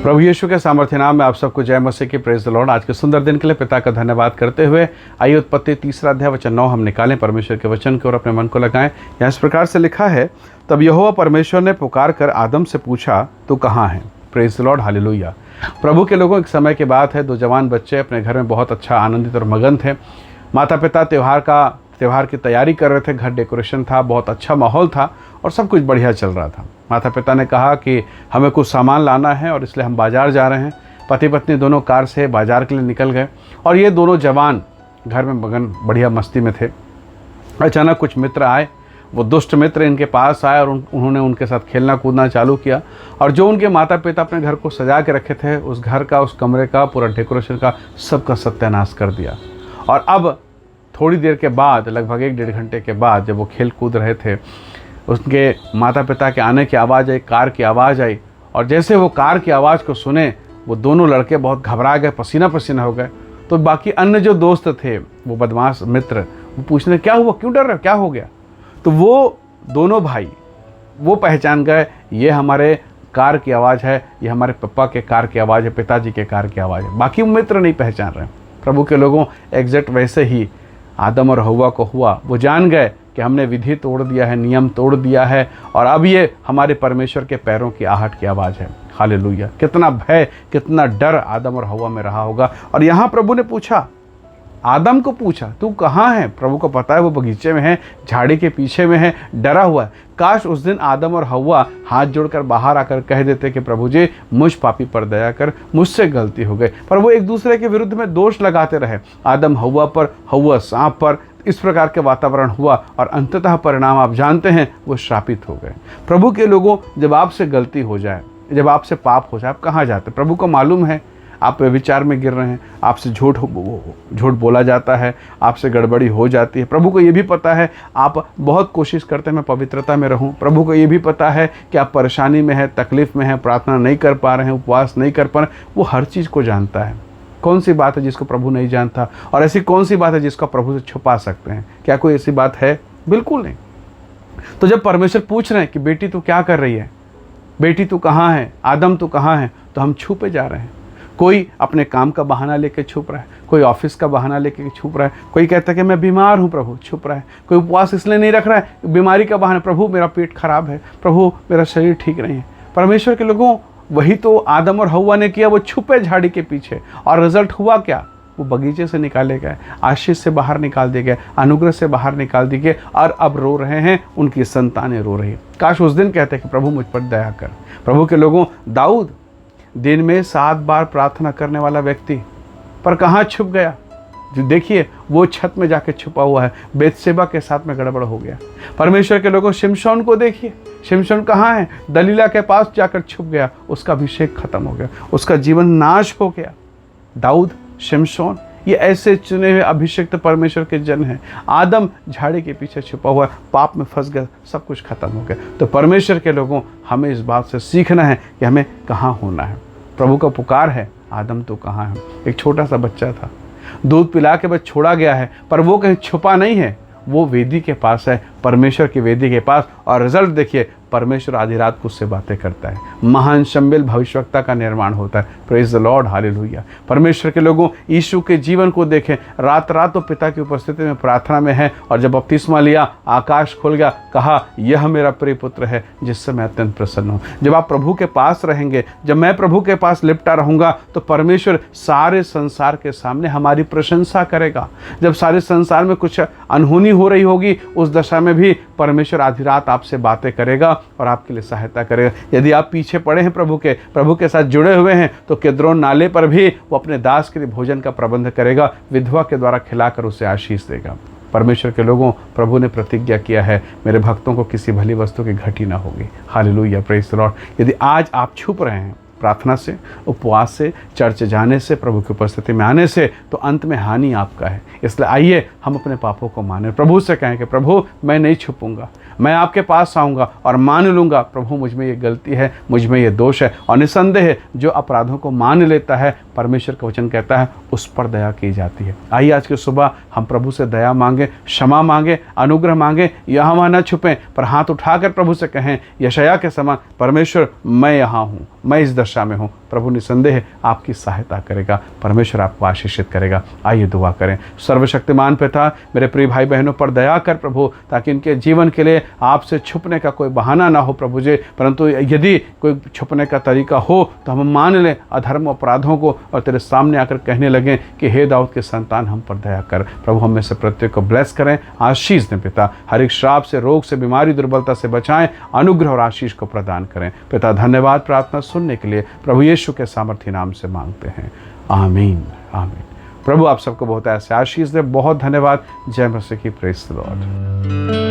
प्रभु यीशु के सामर्थ्य नाम में आप सबको जय मसीह की। Praise the Lord. आज के सुंदर दिन के लिए पिता का धन्यवाद करते हुए आइए उत्पत्ति 3 अध्याय वचन 9 हम निकालें, परमेश्वर के वचन की ओर अपने मन को लगाएं। यहाँ इस प्रकार से लिखा है, तब यहोवा परमेश्वर ने पुकार कर आदम से पूछा, तू कहाँ है। Praise the Lord, hallelujah. प्रभु के लोगों, एक समय की बात है, 2 जवान बच्चे अपने घर में बहुत अच्छा आनंदित और मगन थे। माता पिता त्यौहार की तैयारी कर रहे थे। घर डेकोरेशन था, बहुत अच्छा माहौल था और सब कुछ बढ़िया चल रहा था। माता पिता ने कहा कि हमें कुछ सामान लाना है और इसलिए हम बाज़ार जा रहे हैं। पति पत्नी दोनों कार से बाज़ार के लिए निकल गए और ये दोनों जवान घर में मगन बढ़िया मस्ती में थे। अचानक कुछ मित्र आए। वो दुष्ट मित्र इनके पास आए और उन्होंने उनके साथ खेलना कूदना चालू किया और जो उनके माता पिता अपने घर को सजा के रखे थे, उस घर का, उस कमरे का, पूरा डेकोरेशन का सबका सत्यानाश कर दिया। और अब थोड़ी देर के बाद, लगभग 1-1.5 घंटे के बाद, जब वो खेल कूद रहे थे, उसके माता पिता के आने की आवाज़ आई, कार की आवाज़ आई। और जैसे वो कार की आवाज़ को सुने, वो दोनों लड़के बहुत घबरा गए, पसीना पसीना हो गए। तो बाकी अन्य जो दोस्त थे, वो बदमाश मित्र, वो पूछने क्या हुआ, क्यों डर रहे, क्या हो गया। तो वो दोनों भाई वो पहचान गए, ये हमारे कार की आवाज़ है, ये हमारे पापा के कार की आवाज़ है, पिताजी के कार की आवाज़ है। बाकी मित्र नहीं पहचान रहे। प्रभु के लोगों, एग्जैक्ट वैसे ही आदम और हव्वा को हुआ। वो जान गए कि हमने विधि तोड़ दिया है, नियम तोड़ दिया है और अब ये हमारे परमेश्वर के पैरों की आहट की आवाज़ है। हालेलुया। कितना भय, कितना डर आदम और हव्वा में रहा होगा। और यहाँ प्रभु ने पूछा, आदम को पूछा, तू कहाँ है। प्रभु को पता है वो बगीचे में है, झाड़ी के पीछे में है, डरा हुआ है। काश उस दिन आदम और हव्वा हाथ जोड़कर बाहर आकर कह देते कि प्रभु जी, मुझ पापी पर दया कर, मुझसे गलती हो गई। पर वो एक दूसरे के विरुद्ध में दोष लगाते रहे, आदम हव्वा पर, हव्वा सांप पर। इस प्रकार के वातावरण हुआ और अंततः परिणाम आप जानते हैं, वो श्रापित हो गए। प्रभु के लोगों, जब आपसे गलती हो जाए, जब आपसे पाप हो जाए, आप कहाँ जाते। प्रभु को मालूम है आप विचार में गिर रहे हैं, आपसे झूठ बोला जाता है, आपसे गड़बड़ी हो जाती है। प्रभु को ये भी पता है आप बहुत कोशिश करते हैं मैं पवित्रता में रहूं। प्रभु को ये भी पता है कि आप परेशानी में हैं, तकलीफ़ में हैं, प्रार्थना नहीं कर पा रहे हैं, उपवास नहीं कर पा रहे हैं। वो हर चीज़ को जानता है। कौन सी बात है जिसको प्रभु नहीं जानता, और ऐसी कौन सी बात है जिसको प्रभु से छुपा सकते हैं। क्या कोई ऐसी बात है? बिल्कुल नहीं। तो जब परमेश्वर पूछ रहे हैं कि बेटी तू क्या कर रही है, बेटी तू कहाँ है, आदम तू कहाँ है, तो हम छुपे जा रहे हैं। कोई अपने काम का बहाना लेके छुप रहा है, कोई ऑफिस का बहाना लेके छुप रहा है, कोई कहता है कि मैं बीमार हूँ, प्रभु छुप रहा है। कोई उपवास इसलिए नहीं रख रहा है, बीमारी का बहाना, प्रभु मेरा पेट खराब है, प्रभु मेरा शरीर ठीक नहीं है। परमेश्वर के लोगों, वही तो आदम और हव्वा ने किया। वो छुपे झाड़ी के पीछे और रिजल्ट हुआ क्या? वो बगीचे से निकाले गए, आशीष से बाहर निकाल दिए गए, अनुग्रह से बाहर निकाल दिए गए और अब रो रहे हैं, उनकी संतानें रो रही है। काश उस दिन कहते कि प्रभु मुझ पर दया कर। प्रभु के लोगों, दाऊद दिन में 7 बार प्रार्थना करने वाला व्यक्ति, पर कहाँ छुप गया। जो देखिए, वो छत में जाके छुपा हुआ है, बेतशेबा के साथ में गड़बड़ हो गया। परमेश्वर के लोगों, शिमशोन को देखिए, शिमशोन कहाँ है, दलीला के पास जाकर छुप गया, उसका अभिषेक खत्म हो गया, उसका जीवन नाश हो गया। दाऊद, शिमशोन, ये ऐसे चुने हुए अभिषिक्त परमेश्वर के जन हैं। आदम झाड़ी के पीछे छुपा हुआ, पाप में फंस गया, सब कुछ खत्म हो गया। तो परमेश्वर के लोगों, हमें इस बात से सीखना है कि हमें कहाँ होना है। प्रभु का पुकार है, आदम तो कहाँ है। एक छोटा सा बच्चा था, दूध पिला के बस छोड़ा गया है, पर वो कहीं छुपा नहीं है, वो वेदी के पास है, परमेश्वर की वेदी के पास। और रिजल्ट देखिए, परमेश्वर आधी रात को उससे बातें करता है, महान शम्बिल भविष्यवक्ता का निर्माण होता है। Praise the Lord, hallelujah. परमेश्वर के लोगों, यीशु के जीवन को देखें, रात रात तो पिता की उपस्थिति में प्रार्थना में है, और जब बपतिस्मा लिया, आकाश खुल गया, कहा यह मेरा प्रिय पुत्र है जिससे मैं अत्यंत प्रसन्न हूँ। जब आप प्रभु के पास रहेंगे, जब मैं प्रभु के पास लिपटा रहूँगा, तो परमेश्वर सारे संसार के सामने हमारी प्रशंसा करेगा। जब सारे संसार में कुछ अनहोनी हो रही होगी, उस दशा में भी परमेश्वर आधी रात आपसे बातें करेगा और आपके लिए सहायता करेगा। यदि आप पीछे पड़े हैं प्रभु के साथ जुड़े हुए हैं, तो किद्रोन नाले पर भी वो अपने दास के लिए भोजन का प्रबंध करेगा, विधवा के द्वारा खिलाकर उसे आशीष देगा। परमेश्वर के लोगों, प्रभु ने प्रतिज्ञा किया है, मेरे भक्तों को किसी भली वस्तु की घटी ना होगी। Hallelujah, praise the Lord. यदि आज आप छुप रहे हैं प्रार्थना से, उपवास से, चर्च जाने से, प्रभु की उपस्थिति में आने से, तो अंत में हानि आपका है। इसलिए आइए हम अपने पापों को मानें, प्रभु से कहें कि प्रभु मैं नहीं छुपूंगा, मैं आपके पास आऊँगा और मान लूँगा प्रभु मुझ में ये गलती है, मुझ में ये दोष है। और निसंदेह जो अपराधों को मान लेता है, परमेश्वर का वचन कहता है उस पर दया की जाती है। आइए आज की सुबह हम प्रभु से दया मांगे, क्षमा मांगे, अनुग्रह मांगे, यहाँ वहाँ न छुपें, पर हाथ उठाकर प्रभु से कहें यशायाह के समान, परमेश्वर मैं यहाँ हूँ, मैं इस दशा में हूँ। प्रभु निसंदेह आपकी सहायता करेगा, परमेश्वर आपको आशीषित करेगा। आइए दुआ करें। सर्वशक्तिमान पिता, मेरे प्रिय भाई बहनों पर दया कर प्रभु, ताकि इनके जीवन के लिए आपसे छुपने का कोई बहाना ना हो प्रभु जी, परंतु यदि कोई छुपने का तरीका हो तो हम मान लें अधर्म अपराधों को और तेरे सामने आकर कहने लगें कि हे दाऊद के संतान हम पर दया कर। प्रभु हम में से प्रत्येक को ब्लेस करें, आशीष दें पिता, हर एक श्राप से, रोग से, बीमारी, दुर्बलता से बचाएं, अनुग्रह और आशीष को प्रदान करें पिता। धन्यवाद प्रार्थना सुनने के लिए प्रभु यीशु के सामर्थ्य नाम से मांगते हैं, आमीन आमीन। प्रभु आप सबको बहुत ऐसे आशीष दे। बहुत धन्यवाद। जय मसीह की। Praise the Lord.